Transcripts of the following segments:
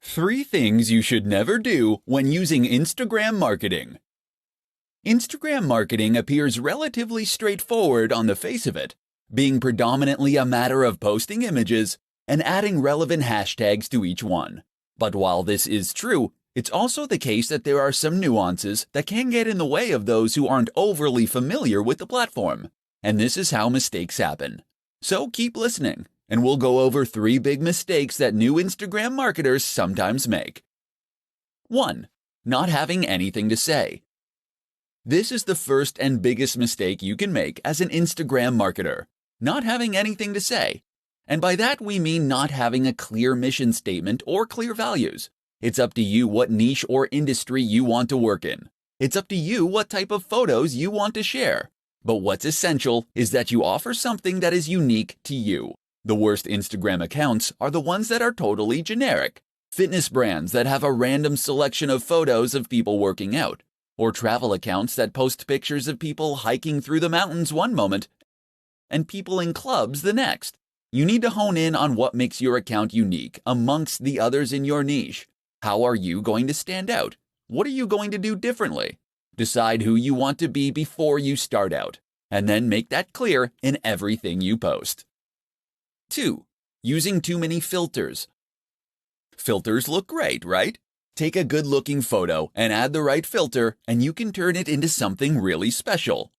3 things you should never do when using Instagram marketing. Instagram marketing appears relatively straightforward on the face of it, being predominantly a matter of posting images and adding relevant hashtags to each one. But while this is true, it's also the case that there are some nuances that can get in the way of those who aren't overly familiar with the platform, and this is how mistakes happen. So keep listening, and we'll go over 3 big mistakes that new Instagram marketers sometimes make. 1. Not having anything to say. This is the first and biggest mistake you can make as an Instagram marketer, not having anything to say. And by that we mean not having a clear mission statement or clear values. It's up to you what niche or industry you want to work in. It's up to you what type of photos you want to share. But what's essential is that you offer something that is unique to you. The worst Instagram accounts are the ones that are totally generic. Fitness brands that have a random selection of photos of people working out, or travel accounts that post pictures of people hiking through the mountains one moment and people in clubs the next. You need to hone in on what makes your account unique amongst the others in your niche. How are you going to stand out? What are you going to do differently? Decide who you want to be before you start out, and then make that clear in everything you post. 2. Using too many filters. Filters look great, right? Take a good-looking photo and add the right filter, and you can turn it into something really special.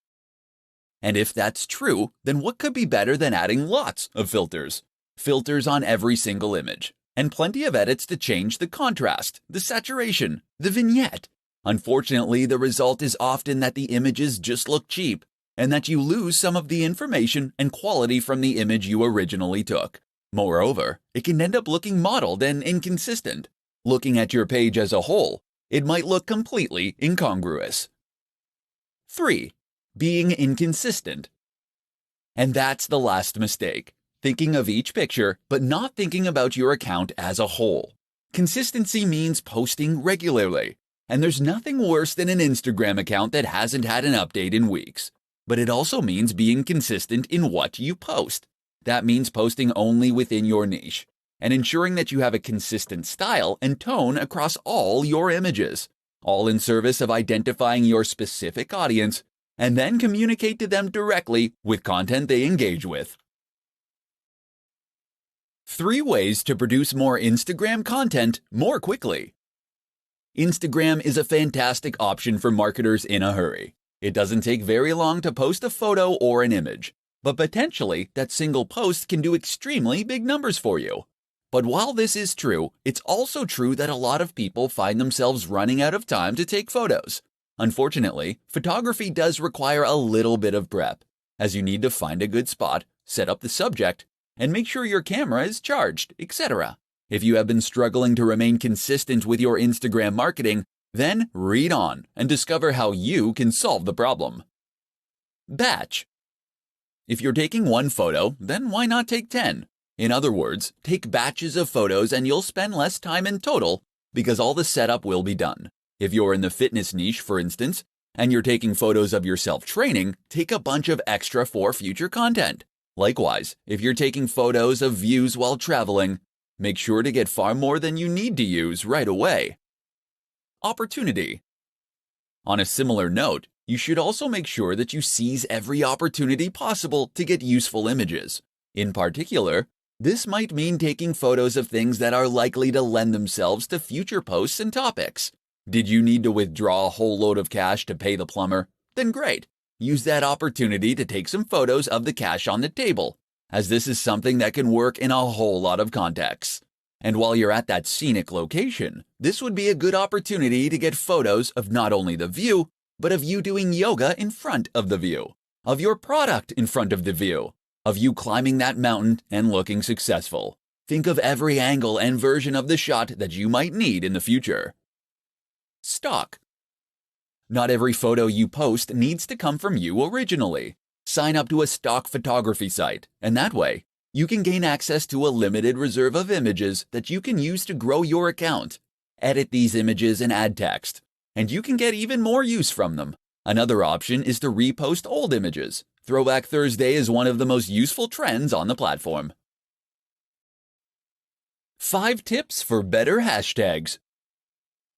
And if that's true, then what could be better than adding lots of filters? Filters on every single image, and plenty of edits to change the contrast, the saturation, the vignette. Unfortunately, the result is often that the images just look cheap, and that you lose some of the information and quality from the image you originally took. Moreover, it can end up looking mottled and inconsistent. Looking at your page as a whole, it might look completely incongruous. 3. Being inconsistent. And that's the last mistake. Thinking of each picture, but not thinking about your account as a whole. Consistency means posting regularly, and there's nothing worse than an Instagram account that hasn't had an update in weeks. But it also means being consistent in what you post. That means posting only within your niche, and ensuring that you have a consistent style and tone across all your images, all in service of identifying your specific audience, and then communicate to them directly with content they engage with. 3 ways to produce more Instagram content more quickly. Instagram is a fantastic option for marketers in a hurry. It doesn't take very long to post a photo or an image, but potentially that single post can do extremely big numbers for you. But while this is true, it's also true that a lot of people find themselves running out of time to take photos. Unfortunately, photography does require a little bit of prep, as you need to find a good spot, set up the subject, and make sure your camera is charged, etc. If you have been struggling to remain consistent with your Instagram marketing, then read on and discover how you can solve the problem. Batch. If you're taking 1 photo, then why not take 10? In other words, take batches of photos and you'll spend less time in total because all the setup will be done. If you're in the fitness niche, for instance, and you're taking photos of yourself training, take a bunch of extra for future content. Likewise, if you're taking photos of views while traveling, make sure to get far more than you need to use right away. Opportunity. On a similar note, you should also make sure that you seize every opportunity possible to get useful images. In particular, this might mean taking photos of things that are likely to lend themselves to future posts and topics. Did you need to withdraw a whole load of cash to pay the plumber? Then great. Use that opportunity to take some photos of the cash on the table, as this is something that can work in a whole lot of contexts. And while you're at that scenic location, this would be a good opportunity to get photos of not only the view, but of you doing yoga in front of the view, of your product in front of the view, of you climbing that mountain and looking successful. Think of every angle and version of the shot that you might need in the future. Stock. Not every photo you post needs to come from you originally. Sign up to a stock photography site, and that way, you can gain access to a limited reserve of images that you can use to grow your account. Edit these images and add text, and you can get even more use from them. Another option is to repost old images. Throwback Thursday is one of the most useful trends on the platform. 5 tips for better hashtags.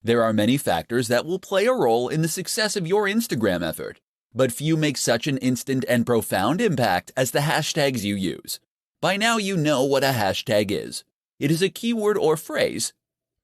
There are many factors that will play a role in the success of your Instagram effort, but few make such an instant and profound impact as the hashtags you use. By now you know what a hashtag is. It is a keyword or phrase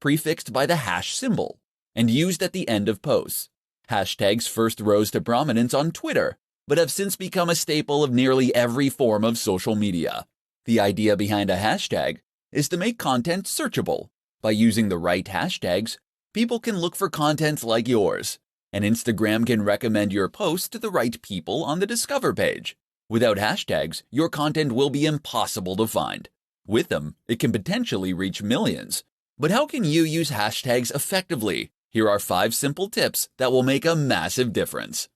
prefixed by the hash symbol and used at the end of posts. Hashtags first rose to prominence on Twitter, but have since become a staple of nearly every form of social media. The idea behind a hashtag is to make content searchable. By using the right hashtags, people can look for content like yours, and Instagram can recommend your post to the right people on the Discover page. Without hashtags, your content will be impossible to find. With them, it can potentially reach millions. But how can you use hashtags effectively? Here are 5 simple tips that will make a massive difference.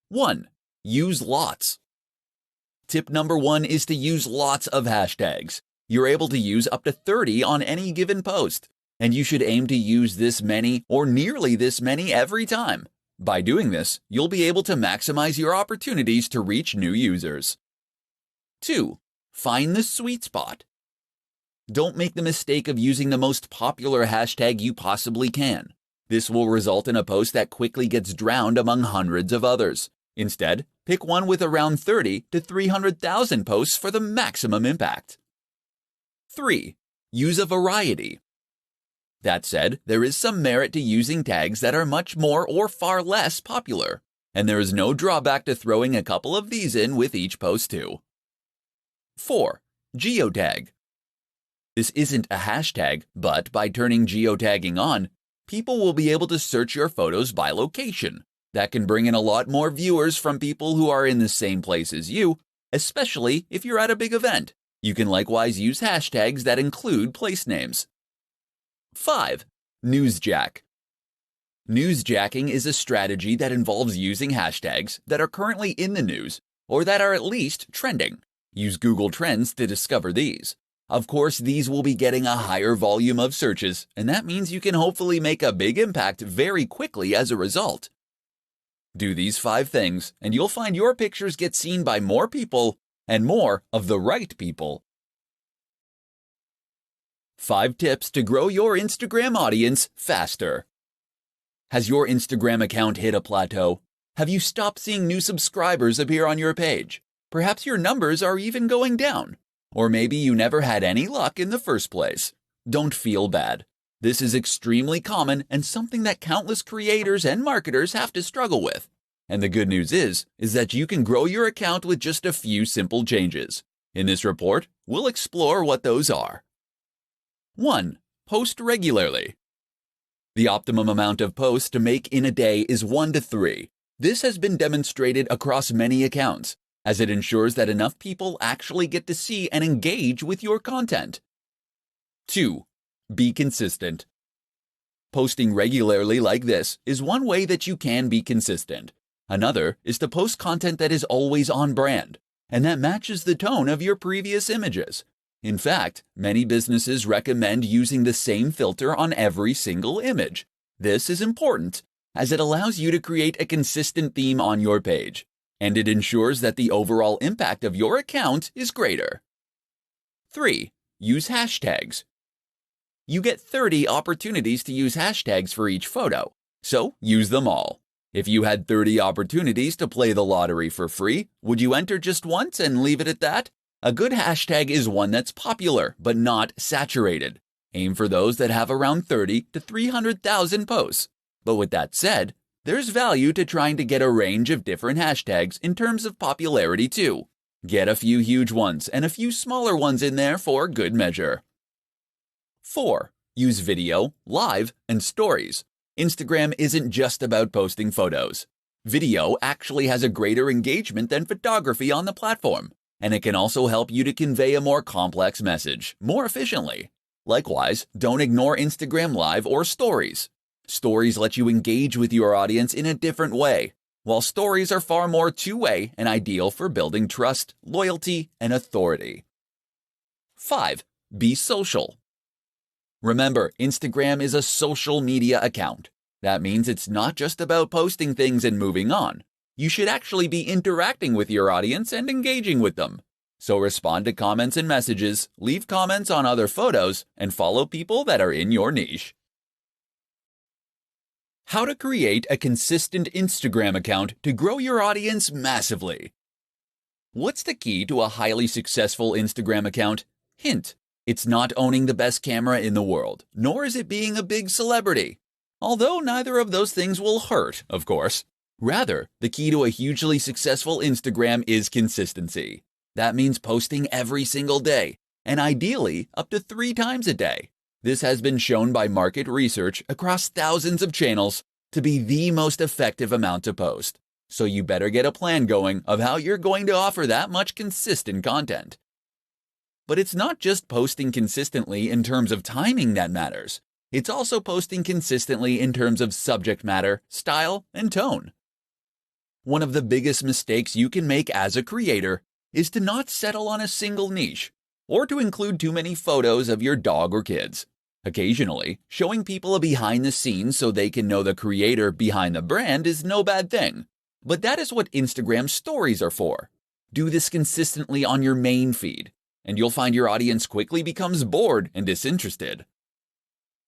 1. Use lots. Tip number 1 is to use lots of hashtags. You're able to use up to 30 on any given post, and you should aim to use this many or nearly this many every time. By doing this, you'll be able to maximize your opportunities to reach new users. 2. Find the sweet spot. Don't make the mistake of using the most popular hashtag you possibly can. This will result in a post that quickly gets drowned among hundreds of others. Instead, pick one with around 30 to 300,000 posts for the maximum impact. 3. Use a variety. That said, there is some merit to using tags that are much more or far less popular, and there is no drawback to throwing a couple of these in with each post too. 4. Geotag. This isn't a hashtag, but by turning geotagging on, people will be able to search your photos by location. That can bring in a lot more viewers from people who are in the same place as you, especially if you're at a big event. You can likewise use hashtags that include place names. 5. Newsjack. Newsjacking is a strategy that involves using hashtags that are currently in the news or that are at least trending. Use Google Trends to discover these. Of course, these will be getting a higher volume of searches, and that means you can hopefully make a big impact very quickly as a result. Do these 5 things, and you'll find your pictures get seen by more people and more of the right people. 5 tips to grow your Instagram audience faster. Has your Instagram account hit a plateau? Have you stopped seeing new subscribers appear on your page? Perhaps your numbers are even going down. Or maybe you never had any luck in the first place. Don't feel bad. This is extremely common and something that countless creators and marketers have to struggle with. And the good news is that you can grow your account with just a few simple changes. In this report, we'll explore what those are. 1. Post regularly. The optimum amount of posts to make in a day is 1 to 3. This has been demonstrated across many accounts, as it ensures that enough people actually get to see and engage with your content. 2. Be consistent. Posting regularly like this is one way that you can be consistent. Another is to post content that is always on brand, and that matches the tone of your previous images. In fact, many businesses recommend using the same filter on every single image. This is important, as it allows you to create a consistent theme on your page, and it ensures that the overall impact of your account is greater. 3. Use hashtags. You get 30 opportunities to use hashtags for each photo, so use them all. If you had 30 opportunities to play the lottery for free, would you enter just once and leave it at that? A good hashtag is one that's popular, but not saturated. Aim for those that have around 30 to 300,000 posts. But with that said, there's value to trying to get a range of different hashtags in terms of popularity too. Get a few huge ones and a few smaller ones in there for good measure. 4. Use video, live, and stories. Instagram isn't just about posting photos. Video actually has a greater engagement than photography on the platform, and it can also help you to convey a more complex message more efficiently. Likewise, don't ignore Instagram Live or Stories. Stories let you engage with your audience in a different way, while stories are far more two-way and ideal for building trust, loyalty, and authority. 5. Be social. Remember, Instagram is a social media account. That means it's not just about posting things and moving on. You should actually be interacting with your audience and engaging with them. So respond to comments and messages, leave comments on other photos, and follow people that are in your niche. How to create a consistent Instagram account to grow your audience massively. What's the key to a highly successful Instagram account? Hint: it's not owning the best camera in the world, nor is it being a big celebrity. Although neither of those things will hurt, of course. Rather, the key to a hugely successful Instagram is consistency. That means posting every single day, and ideally up to 3 times a day. This has been shown by market research across thousands of channels to be the most effective amount to post. So you better get a plan going of how you're going to offer that much consistent content. But it's not just posting consistently in terms of timing that matters. It's also posting consistently in terms of subject matter, style, and tone. One of the biggest mistakes you can make as a creator is to not settle on a single niche, or to include too many photos of your dog or kids. Occasionally, showing people a behind the scenes so they can know the creator behind the brand is no bad thing. But that is what Instagram stories are for. Do this consistently on your main feed, and you'll find your audience quickly becomes bored and disinterested.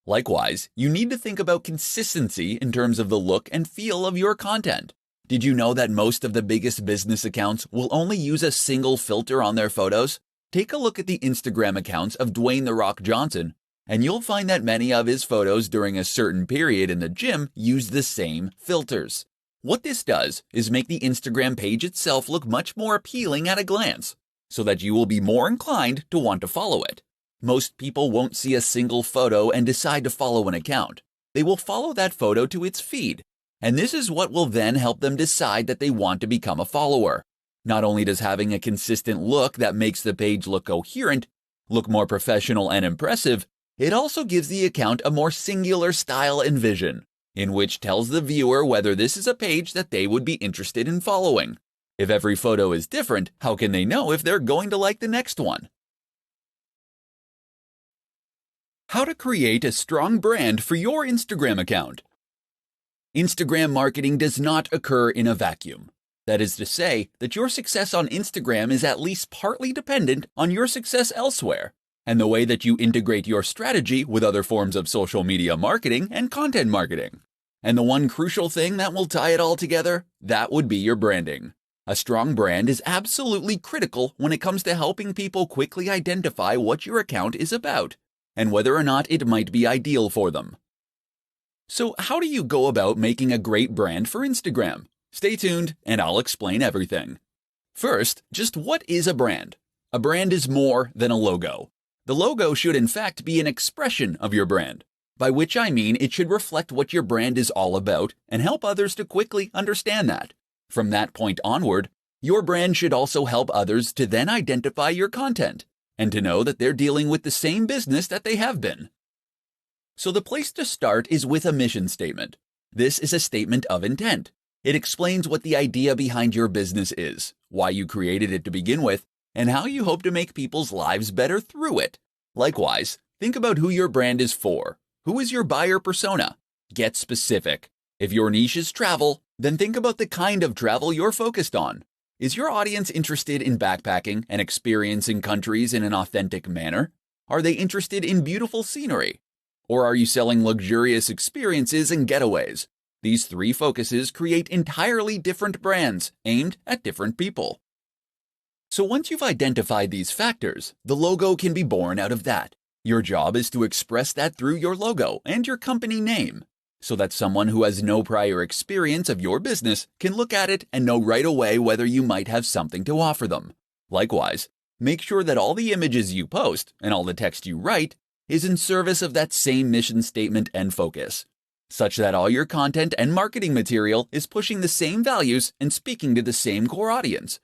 Likewise, you need to think about consistency in terms of the look and feel of your content. Did you know that most of the biggest business accounts will only use a single filter on their photos? Take a look at the Instagram accounts of Dwayne "The Rock" Johnson, and you'll find that many of his photos during a certain period in the gym use the same filters. What this does is make the Instagram page itself look much more appealing at a glance, so that you will be more inclined to want to follow it. Most people won't see a single photo and decide to follow an account. They will follow that photo to its feed, and this is what will then help them decide that they want to become a follower. Not only does having a consistent look that makes the page look coherent, look more professional and impressive, it also gives the account a more singular style and vision, in which tells the viewer whether this is a page that they would be interested in following. If every photo is different, how can they know if they're going to like the next one? How to create a strong brand for your Instagram account. Instagram marketing does not occur in a vacuum. That is to say that your success on Instagram is at least partly dependent on your success elsewhere, and the way that you integrate your strategy with other forms of social media marketing and content marketing. And the one crucial thing that will tie it all together, that would be your branding. A strong brand is absolutely critical when it comes to helping people quickly identify what your account is about, and whether or not it might be ideal for them. So how do you go about making a great brand for Instagram? Stay tuned and I'll explain everything. First, just what is a brand? A brand is more than a logo. The logo should in fact be an expression of your brand, by which I mean it should reflect what your brand is all about and help others to quickly understand that. From that point onward, your brand should also help others to then identify your content and to know that they're dealing with the same business that they have been. So the place to start is with a mission statement. This is a statement of intent. It explains what the idea behind your business is, why you created it to begin with, and how you hope to make people's lives better through it. Likewise, think about who your brand is for. Who is your buyer persona? Get specific. If your niche is travel, then think about the kind of travel you're focused on. Is your audience interested in backpacking and experiencing countries in an authentic manner? Are they interested in beautiful scenery? Or are you selling luxurious experiences and getaways? These 3 focuses create entirely different brands aimed at different people. So once you've identified these factors, the logo can be born out of that. Your job is to express that through your logo and your company name, so that someone who has no prior experience of your business can look at it and know right away whether you might have something to offer them. Likewise, make sure that all the images you post and all the text you write is in service of that same mission statement and focus, such that all your content and marketing material is pushing the same values and speaking to the same core audience.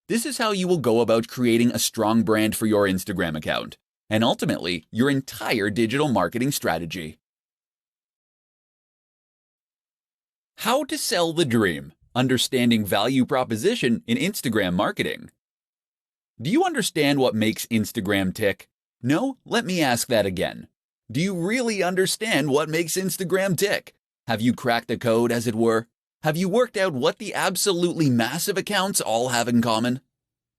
This is how you will go about creating a strong brand for your Instagram account, and ultimately, your entire digital marketing strategy. How to sell the dream. Understanding value proposition in Instagram marketing. Do you understand what makes Instagram tick? No? Let me ask that again. Do you really understand what makes Instagram tick? Have you cracked the code, as it were? Have you worked out what the absolutely massive accounts all have in common?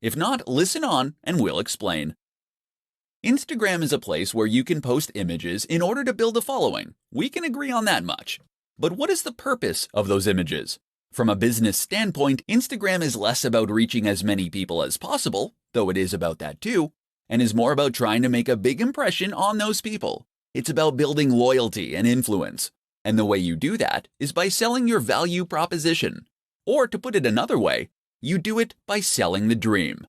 If not, listen on and we'll explain. Instagram is a place where you can post images in order to build a following. We can agree on that much. But what is the purpose of those images? From a business standpoint, Instagram is less about reaching as many people as possible, though it is about that too, and is more about trying to make a big impression on those people. It's about building loyalty and influence. And the way you do that is by selling your value proposition. Or to put it another way, you do it by selling the dream.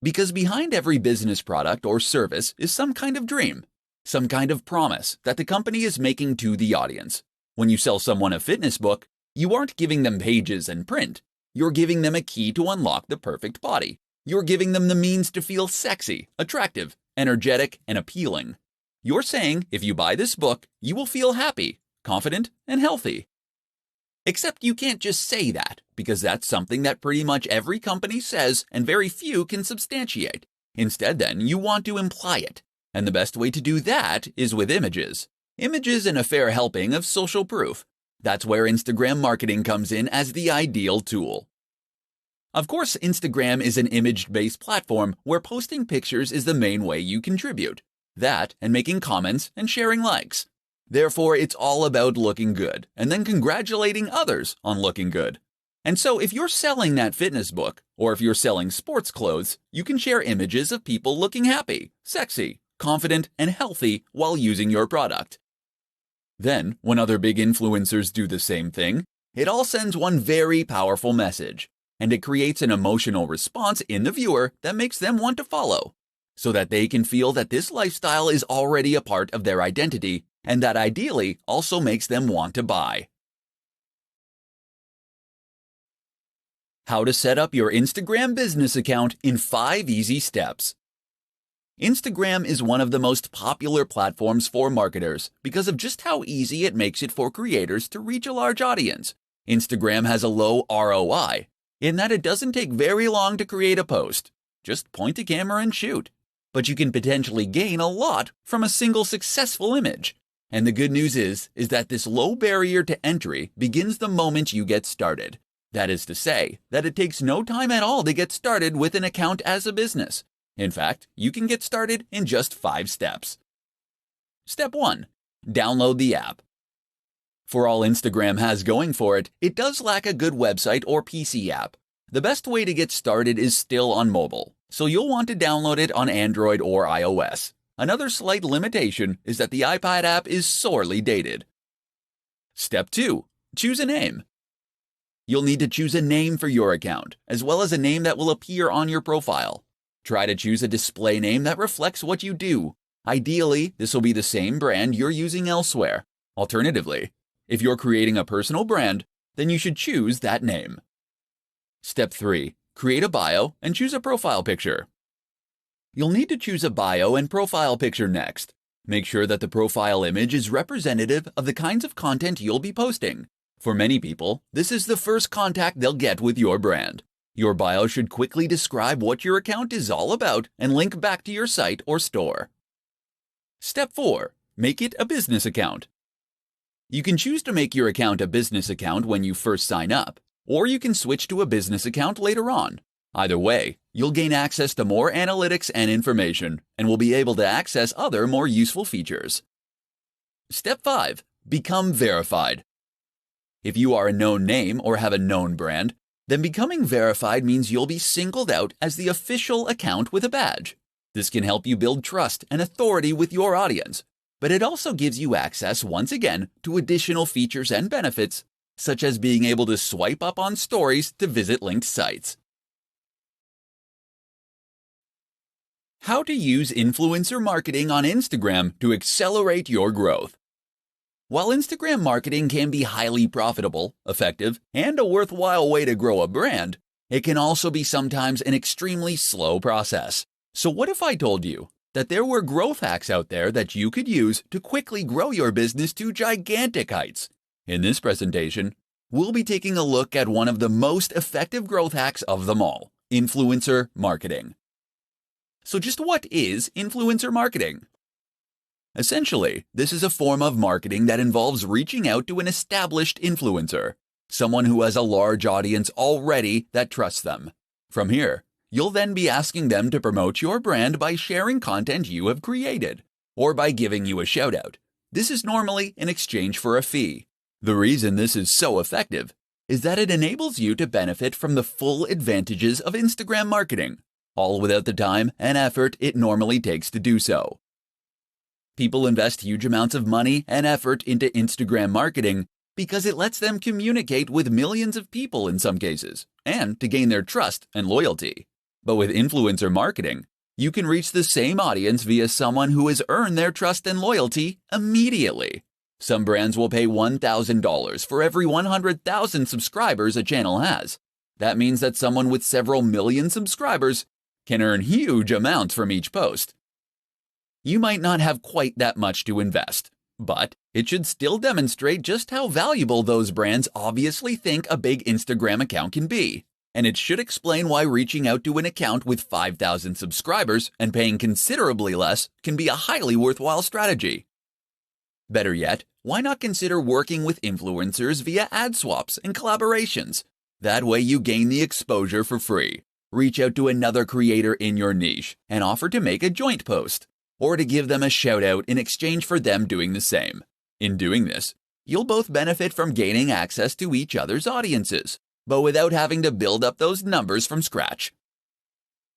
Because behind every business product or service is some kind of dream, some kind of promise that the company is making to the audience. When you sell someone a fitness book, you aren't giving them pages and print. You're giving them a key to unlock the perfect body. You're giving them the means to feel sexy, attractive, energetic, and appealing. You're saying if you buy this book, you will feel happy, confident, and healthy. Except you can't just say that, because that's something that pretty much every company says and very few can substantiate. Instead, then, you want to imply it. And the best way to do that is with images. Images and a fair helping of social proof. That's where Instagram marketing comes in as the ideal tool. Of course, Instagram is an image-based platform where posting pictures is the main way you contribute. That and making comments and sharing likes. Therefore, it's all about looking good and then congratulating others on looking good. And so if you're selling that fitness book, or if you're selling sports clothes, you can share images of people looking happy, sexy, confident, and healthy while using your product. Then, when other big influencers do the same thing, it all sends one very powerful message, and it creates an emotional response in the viewer that makes them want to follow, so that they can feel that this lifestyle is already a part of their identity, and that ideally also makes them want to buy. How to set up your Instagram business account in 5 easy steps. Instagram is one of the most popular platforms for marketers because of just how easy it makes it for creators to reach a large audience. Instagram has a low ROI, in that it doesn't take very long to create a post. Just point a camera and shoot. But you can potentially gain a lot from a single successful image. And the good news is that this low barrier to entry begins the moment you get started. That is to say, that it takes no time at all to get started with an account as a business. In fact, you can get started in just 5 steps. Step 1. Download the app. For all Instagram has going for it, it does lack a good website or PC app. The best way to get started is still on mobile, so you'll want to download it on Android or iOS. Another slight limitation is that the iPad app is sorely dated. Step 2. Choose a name. You'll need to choose a name for your account, as well as a name that will appear on your profile. Try to choose a display name that reflects what you do. Ideally, this will be the same brand you're using elsewhere. Alternatively, if you're creating a personal brand, then you should choose that name. Step 3. Create a bio and choose a profile picture. You'll need to choose a bio and profile picture next. Make sure that the profile image is representative of the kinds of content you'll be posting. For many people, this is the first contact they'll get with your brand. Your bio should quickly describe what your account is all about and link back to your site or store. Step 4. Make it a business account. You can choose to make your account a business account when you first sign up, or you can switch to a business account later on. Either way, you'll gain access to more analytics and information, and will be able to access other more useful features. Step 5. Become verified. If you are a known name or have a known brand, then becoming verified means you'll be singled out as the official account with a badge. This can help you build trust and authority with your audience, but it also gives you access, once again, to additional features and benefits, such as being able to swipe up on stories to visit linked sites. How to use influencer marketing on Instagram to accelerate your growth. While Instagram marketing can be highly profitable, effective, and a worthwhile way to grow a brand, it can also be sometimes an extremely slow process. So what if I told you that there were growth hacks out there that you could use to quickly grow your business to gigantic heights? In this presentation, we'll be taking a look at one of the most effective growth hacks of them all, influencer marketing. So just what is influencer marketing? Essentially, this is a form of marketing that involves reaching out to an established influencer, someone who has a large audience already that trusts them. From here, You'll then be asking them to promote your brand by sharing content you have created, or by giving you a shout-out. This is normally in exchange for a fee. The reason this is so effective is that it enables you to benefit from the full advantages of Instagram marketing, all without the time and effort it normally takes to do so. People invest huge amounts of money and effort into Instagram marketing because it lets them communicate with millions of people in some cases, and to gain their trust and loyalty. But with influencer marketing, you can reach the same audience via someone who has earned their trust and loyalty immediately. Some brands will pay $1,000 for every 100,000 subscribers a channel has. That means that someone with several million subscribers can earn huge amounts from each post. You might not have quite that much to invest, but it should still demonstrate just how valuable those brands obviously think a big Instagram account can be. And it should explain why reaching out to an account with 5,000 subscribers and paying considerably less can be a highly worthwhile strategy. Better yet, why not consider working with influencers via ad swaps and collaborations? That way you gain the exposure for free. Reach out to another creator in your niche and offer to make a joint post, or to give them a shout out in exchange for them doing the same. In doing this, you'll both benefit from gaining access to each other's audiences, but without having to build up those numbers from scratch.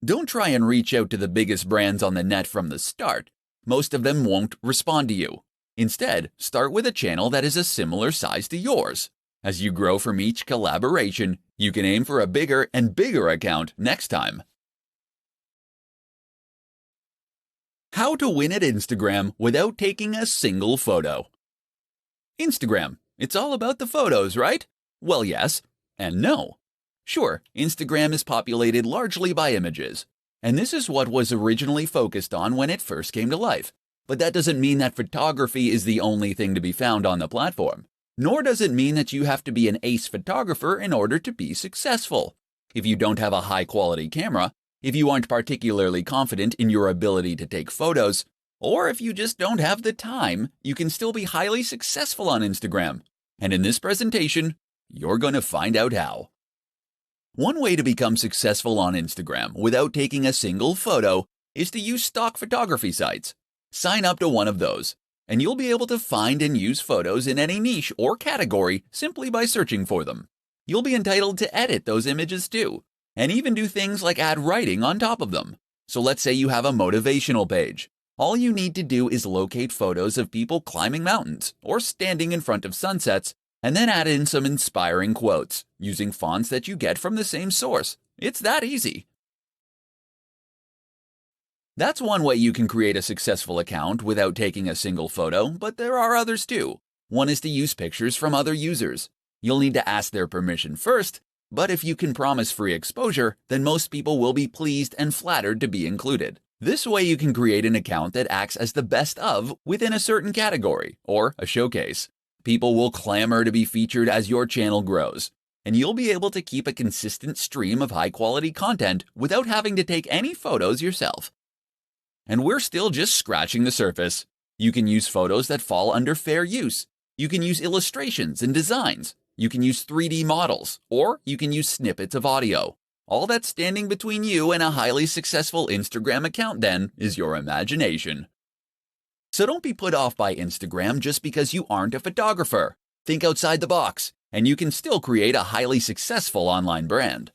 Don't try and reach out to the biggest brands on the net from the start. Most of them won't respond to you. Instead, start with a channel that is a similar size to yours. As you grow from each collaboration, you can aim for a bigger and bigger account next time. How to win at Instagram without taking a single photo. Instagram, it's all about the photos, right? Well, yes. And no. Sure, Instagram is populated largely by images, and this is what was originally focused on when it first came to life. But that doesn't mean that photography is the only thing to be found on the platform. Nor does it mean that you have to be an ace photographer in order to be successful. If you don't have a high-quality camera, if you aren't particularly confident in your ability to take photos, or if you just don't have the time, you can still be highly successful on Instagram. And in this presentation, you're going to find out how. One way to become successful on Instagram without taking a single photo is to use stock photography sites. Sign up to one of those, and you'll be able to find and use photos in any niche or category simply by searching for them. You'll be entitled to edit those images too, and even do things like add writing on top of them. So let's say you have a motivational page. All you need to do is locate photos of people climbing mountains or standing in front of sunsets, and then add in some inspiring quotes using fonts that you get from the same source. It's that easy. That's one way you can create a successful account without taking a single photo, but there are others too. One is to use pictures from other users. You'll need to ask their permission first, but if you can promise free exposure, then most people will be pleased and flattered to be included. This way you can create an account that acts as the best of within a certain category, or a showcase. People will clamor to be featured as your channel grows, and you'll be able to keep a consistent stream of high-quality content without having to take any photos yourself. And we're still just scratching the surface. You can use photos that fall under fair use. You can use illustrations and designs. You can use 3D models, or you can use snippets of audio. All that's standing between you and a highly successful Instagram account then is your imagination. So don't be put off by Instagram just because you aren't a photographer. Think outside the box, and you can still create a highly successful online brand.